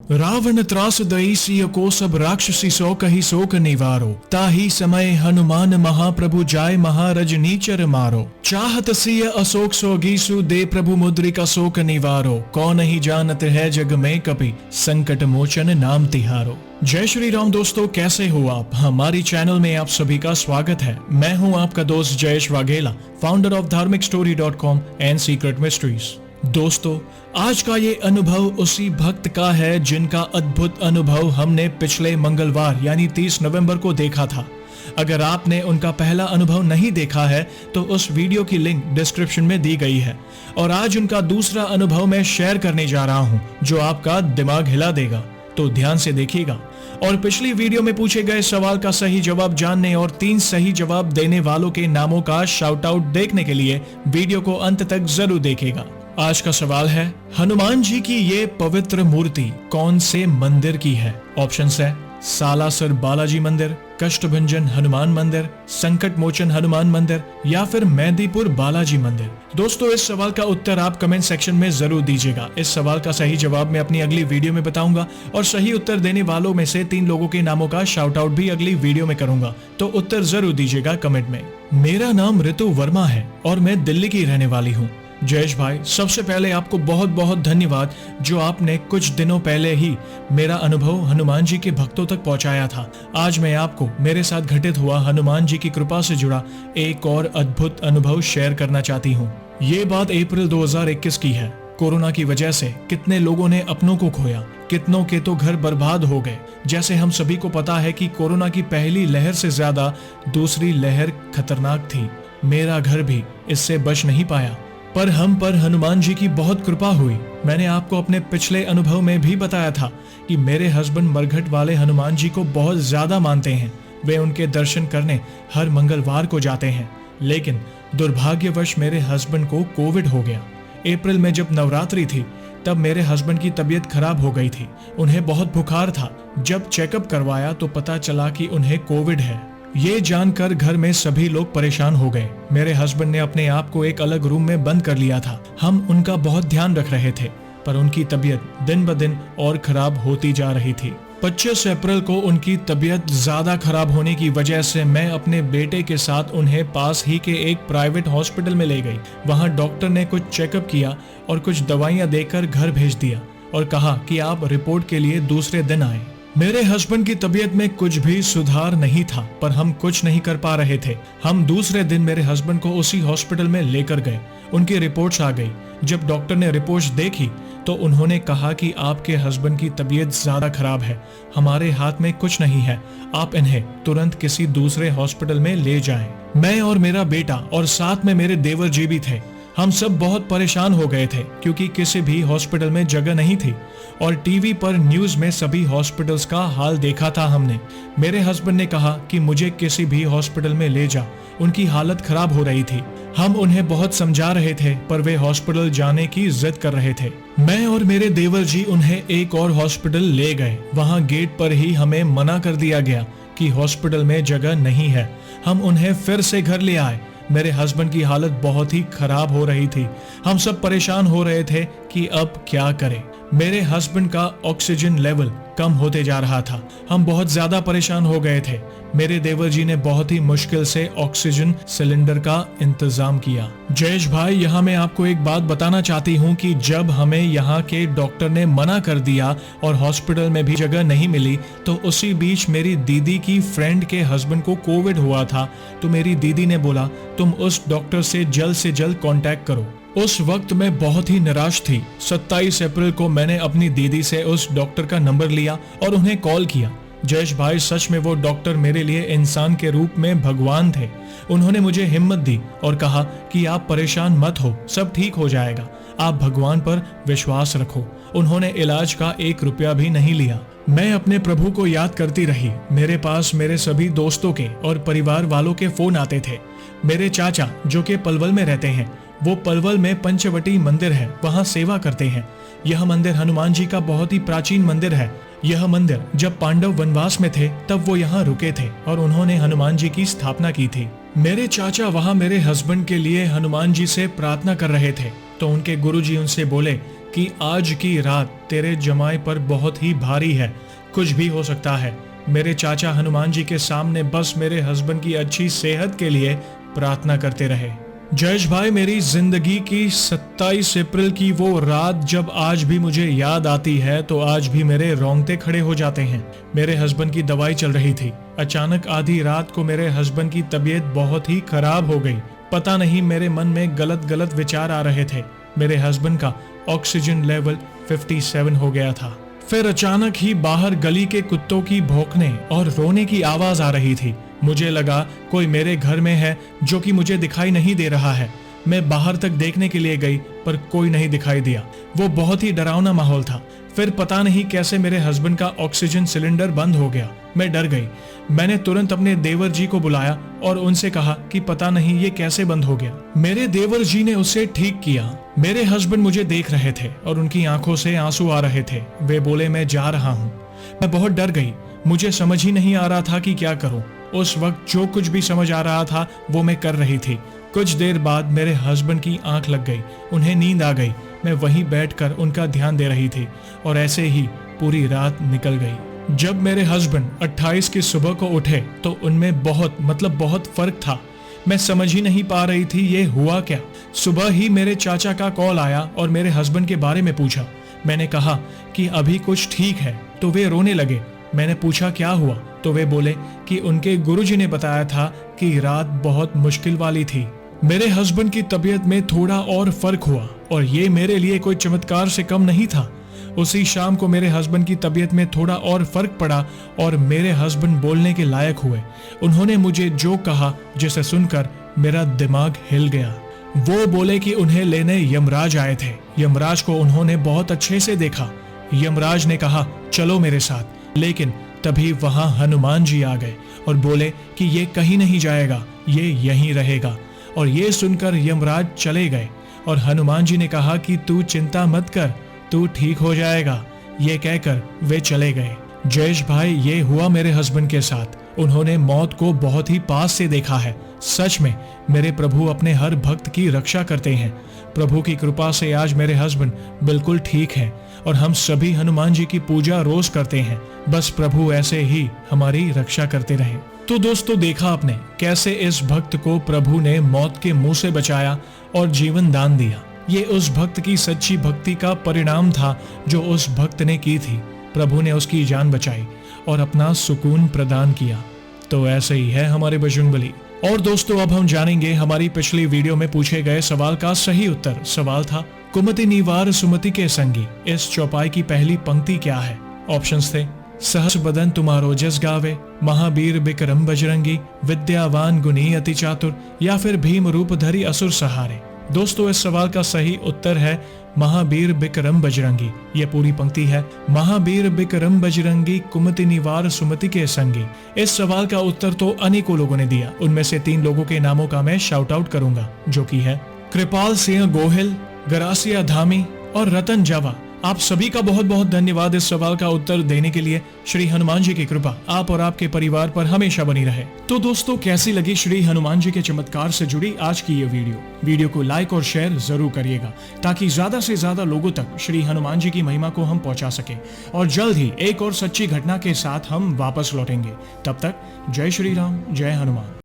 रावण त्रास दई सिय को सब राक्षसी सो कही शोक निवारो, ताही समय हनुमान महाप्रभु जाय महारज नीचर मारो। चाहत सिय अशोक सोगीसु दे प्रभु मुद्रिका शोक निवारो, कौन ही जानत है जग में कपि संकट मोचन नाम तिहारो। जय श्री राम दोस्तों, कैसे हो आप? हमारी चैनल में आप सभी का स्वागत है। मैं हूं आपका दोस्त जयेश वाघेला, फाउंडर ऑफ धार्मिकस्टोरी.com एंड सीक्रेट मिस्ट्रीज। दोस्तों, आज का ये अनुभव उसी भक्त का है जिनका अद्भुत अनुभव हमने पिछले मंगलवार यानी 30 नवंबर को देखा था। अगर आपने उनका पहला अनुभव नहीं देखा है तो उस वीडियो की लिंक डिस्क्रिप्शन में दी गई है। और आज उनका दूसरा अनुभव मैं शेयर करने जा रहा हूं जो आपका दिमाग हिला देगा, तो ध्यान से देखिएगा। और पिछली वीडियो में पूछे गए सवाल का सही जवाब जानने और 3 सही जवाब देने वालों के नामों का शाउट आउट देखने के लिए वीडियो को अंत तक जरूर देखिएगा। आज का सवाल है, हनुमान जी की ये पवित्र मूर्ति कौन से मंदिर की है? ऑप्शंस है सालासर बालाजी मंदिर, कष्टभंजन हनुमान मंदिर, संकट मोचन हनुमान मंदिर या फिर मेहंदीपुर बालाजी मंदिर। दोस्तों, इस सवाल का उत्तर आप कमेंट सेक्शन में जरूर दीजिएगा। इस सवाल का सही जवाब मैं अपनी अगली वीडियो में बताऊंगा और सही उत्तर देने वालों में से 3 लोगों के नामों का शाउट आउट भी अगली वीडियो में करूंगा, तो उत्तर जरूर दीजिएगा कमेंट में। मेरा नाम ऋतु वर्मा है और मैं दिल्ली की रहने वाली हूँ। जयेश भाई, सबसे पहले आपको बहुत बहुत धन्यवाद जो आपने कुछ दिनों पहले ही मेरा अनुभव हनुमान जी के भक्तों तक पहुंचाया था। आज मैं आपको मेरे साथ घटित हुआ हनुमान जी की कृपा से जुड़ा एक और अद्भुत अनुभव शेयर करना चाहती हूं। ये बात अप्रैल 2021 की है। कोरोना की वजह से कितने लोगों ने अपनों को खोया, कितनों के तो घर बर्बाद हो गए। जैसे हम सभी को पता है कि कोरोना की पहली लहर से ज्यादा दूसरी लहर खतरनाक थी। मेरा घर भी इससे बच नहीं पाया, पर हम पर हनुमान जी की बहुत कृपा हुई। मैंने आपको अपने पिछले अनुभव में भी बताया था कि मेरे हस्बैंड मरघट वाले हनुमान जी को बहुत ज्यादा मानते हैं। वे उनके दर्शन करने हर मंगलवार को जाते हैं, लेकिन दुर्भाग्यवश मेरे हस्बैंड को कोविड हो गया। अप्रैल में जब नवरात्रि थी तब मेरे हस्बैंड की तबीयत खराब हो गई थी। उन्हें बहुत बुखार था। जब चेकअप करवाया तो पता चला कि उन्हें कोविड है। ये जानकर घर में सभी लोग परेशान हो गए। मेरे हस्बैंड ने अपने आप को एक अलग रूम में बंद कर लिया था। हम उनका बहुत ध्यान रख रहे थे, पर उनकी तबीयत दिन ब दिन और खराब होती जा रही थी। 25 अप्रैल को उनकी तबीयत ज्यादा खराब होने की वजह से मैं अपने बेटे के साथ उन्हें पास ही के एक प्राइवेट हॉस्पिटल में ले गई। वहां डॉक्टर ने कुछ चेकअप किया और कुछ दवाइयां देकर घर भेज दिया और कहा कि आप रिपोर्ट के लिए दूसरे दिन आए। मेरे हस्बैंड की तबीयत में कुछ भी सुधार नहीं था, पर हम कुछ नहीं कर पा रहे थे। हम दूसरे दिन मेरे हस्बैंड को उसी हॉस्पिटल में लेकर गए। उनकी रिपोर्ट्स आ गई। जब डॉक्टर ने रिपोर्ट्स देखी तो उन्होंने कहा कि आपके हस्बैंड की तबीयत ज्यादा खराब है, हमारे हाथ में कुछ नहीं है, आप इन्हें तुरंत किसी दूसरे हॉस्पिटल में ले जाएं। मैं और मेरा बेटा और साथ में मेरे देवर जी भी थे। हम सब बहुत परेशान हो गए थे क्योंकि किसी भी हॉस्पिटल में जगह नहीं थी और टीवी पर न्यूज में सभी हॉस्पिटल्स का हाल देखा था हमने। मेरे हस्बैंड ने कहा कि मुझे किसी भी हॉस्पिटल में ले जा, उनकी हालत खराब हो रही थी। हम उन्हें बहुत समझा रहे थे पर वे हॉस्पिटल जाने की जिद कर रहे थे। मैं और मेरे देवर जी उन्हें एक और हॉस्पिटल ले गए। वहां गेट पर ही हमें मना कर दिया गया कि हॉस्पिटल में जगह नहीं है। हम उन्हें फिर से घर ले आए। मेरे हस्बैंड की हालत बहुत ही खराब हो रही थी। हम सब परेशान हो रहे थे कि अब क्या करें। मेरे हस्बैंड का ऑक्सीजन लेवल कम होते जा रहा था। हम बहुत ज्यादा परेशान हो गए थे। मेरे देवर जी ने बहुत ही मुश्किल से ऑक्सीजन सिलेंडर का इंतजाम किया। जयेश भाई, यहाँ मैं आपको एक बात बताना चाहती हूँ कि जब हमें यहाँ के डॉक्टर ने मना कर दिया और हॉस्पिटल में भी जगह नहीं मिली, तो उसी बीच मेरी दीदी की फ्रेंड के हस्बैंड को कोविड हुआ था। तो मेरी दीदी ने बोला, तुम उस डॉक्टर से जल्द कांटेक्ट करो। उस वक्त मैं बहुत ही निराश थी। 27 अप्रैल को मैंने अपनी दीदी से उस डॉक्टर का नंबर लिया और उन्हें कॉल किया। जयेश भाई, सच में वो डॉक्टर मेरे लिए इंसान के रूप में भगवान थे। उन्होंने मुझे हिम्मत दी और कहा कि आप परेशान मत हो, सब ठीक हो जाएगा, आप भगवान पर विश्वास रखो। उन्होंने इलाज का 1 रुपया भी नहीं लिया। मैं अपने प्रभु को याद करती रही। मेरे पास मेरे सभी दोस्तों के और परिवार वालों के फोन आते थे। मेरे चाचा जो कि पलवल में रहते हैं, वो पलवल में पंचवटी मंदिर है, वहाँ सेवा करते हैं। यह मंदिर हनुमान जी का बहुत ही प्राचीन मंदिर है। यह मंदिर जब पांडव वनवास में थे तब वो यहाँ रुके थे और उन्होंने हनुमान जी की स्थापना की थी। मेरे चाचा वहाँ मेरे हस्बैंड के लिए हनुमान जी से प्रार्थना कर रहे थे तो उनके गुरुजी उनसे बोले कि आज की रात तेरे जमाए पर बहुत ही भारी है, कुछ भी हो सकता है। मेरे चाचा हनुमान जी के सामने बस मेरे हस्बैंड की अच्छी सेहत के लिए प्रार्थना करते रहे। जयेश भाई, मेरी जिंदगी की 27 अप्रैल की वो रात जब आज भी मुझे याद आती है तो आज भी मेरे रोंगटे खड़े हो जाते हैं। मेरे हस्बैंड की दवाई चल रही थी। अचानक आधी रात को मेरे हस्बैंड की तबीयत बहुत ही खराब हो गई। पता नहीं मेरे मन में गलत गलत विचार आ रहे थे। मेरे हस्बैंड का ऑक्सीजन लेवल 57 हो गया था। फिर अचानक ही बाहर गली के कुत्तों की भौंकने और रोने की आवाज आ रही थी। मुझे लगा कोई मेरे घर में है जो कि मुझे दिखाई नहीं दे रहा है। मैं बाहर तक देखने के लिए गई पर कोई नहीं दिखाई दिया। वो बहुत ही डरावना माहौल था। फिर पता नहीं कैसे मेरे हस्बैंड का ऑक्सीजन सिलेंडर बंद हो गया। मैं डर गई। मैंने तुरंत अपने देवर जी को बुलाया और उनसे कहा कि पता नहीं ये कैसे बंद हो गया। मेरे देवर जी ने उसे ठीक किया। मेरे हस्बैंड मुझे देख रहे थे और उनकी आंखों से आंसू आ रहे थे। वे बोले मैं जा रहा हूँ। मैं बहुत डर गई। मुझे समझ ही नहीं आ रहा था कि क्या करूं। उस वक्त जो कुछ भी समझ आ रहा था वो मैं कर रही थी। कुछ देर बाद मेरे हस्बैंड की आंख लग गई। उन्हें नींद आ गई। मैं वहीं बैठकर उनका ध्यान दे रही थी और ऐसे ही पूरी रात निकल गई। जब मेरे हस्बैंड 28 की सुबह को उठे तो उनमें बहुत फर्क था। मैं समझ ही नहीं पा रही थी ये हुआ क्या। सुबह ही मेरे चाचा का कॉल आया और मेरे हस्बैंड के बारे में पूछा। मैंने कहा कि अभी कुछ ठीक है तो वे रोने लगे। मैंने पूछा क्या हुआ तो वे बोले कि उनके गुरुजी ने बताया था कि रात बहुत मुश्किल वाली थी। मेरे हस्बैंड की तबीयत में थोड़ा और फर्क हुआ और ये मेरे लिए कोई चमत्कार से कम नहीं था। उसी शाम को मेरे हस्बैंड की तबीयत में थोड़ा और फर्क पड़ा और मेरे हस्बैंड बोलने के लायक हुए। उन्होंने मुझे जो कहा जिसे सुनकर मेरा दिमाग हिल गया। वो बोले कि उन्हें लेने यमराज आए थे। यमराज को उन्होंने बहुत अच्छे से देखा। यमराज ने कहा चलो मेरे साथ, लेकिन तभी वहां हनुमान जी आ गए और बोले कि ये कहीं नहीं जाएगा, ये यहीं रहेगा। और ये सुनकर यमराज चले गए और हनुमान जी ने कहा कि तू चिंता मत कर, तू ठीक हो जाएगा। ये कहकर वे चले गए। जयेश भाई, ये हुआ मेरे हस्बैंड के साथ। उन्होंने मौत को बहुत ही पास से देखा है। सच में मेरे प्रभु अपने हर भक्त की रक्षा करते हैं। प्रभु की कृपा से आज मेरे हस्बैंड बिल्कुल ठीक हैं और हम सभी हनुमान जी की पूजा रोज करते हैं। बस प्रभु ऐसे ही हमारी रक्षा करते रहे। तो दोस्तों, देखा आपने कैसे इस भक्त को प्रभु ने मौत के मुंह से बचाया और जीवन दान दिया। ये उस भक्त की सच्ची भक्ति का परिणाम था जो उस भक्त ने की थी। प्रभु ने उसकी जान बचाई और अपना सुकून प्रदान किया। तो ऐसे ही है हमारे बजरंगबली। और दोस्तों, अब हम जानेंगे हमारी पिछली वीडियो में पूछे गए सवाल का सही उत्तर। सवाल था कुमति निवार सुमति के संगी, इस चौपाई की पहली पंक्ति क्या है? ऑप्शंस थे सहस बदन तुम्हारो जस गावे, महावीर बिक्रम बजरंगी, विद्यावान गुणी अति चातुर, या फिर भीम रूप धरी असुर सहारे। दोस्तों, इस सवाल का सही उत्तर है महावीर बिक्रम बजरंगी। ये पूरी पंक्ति है महावीर बिक्रम बजरंगी कुमति निवार सुमति के संगी। इस सवाल का उत्तर तो अनेकों लोगों ने दिया। उनमें से 3 लोगों के नामों का मैं शाउट आउट करूंगा, जो कि है कृपाल सिंह गोहिल, गरासिया धामी और रतन जावा। आप सभी का बहुत बहुत धन्यवाद इस सवाल का उत्तर देने के लिए। श्री हनुमान जी की कृपा आप और आपके परिवार पर हमेशा बनी रहे। तो दोस्तों, कैसी लगी श्री हनुमान जी के चमत्कार से जुड़ी आज की ये वीडियो को लाइक और शेयर जरूर करिएगा ताकि ज्यादा से ज्यादा लोगों तक श्री हनुमान जी की महिमा को हम पहुंचा सके। और जल्द ही एक और सच्ची घटना के साथ हम वापस लौटेंगे। तब तक जय श्री राम, जय हनुमान।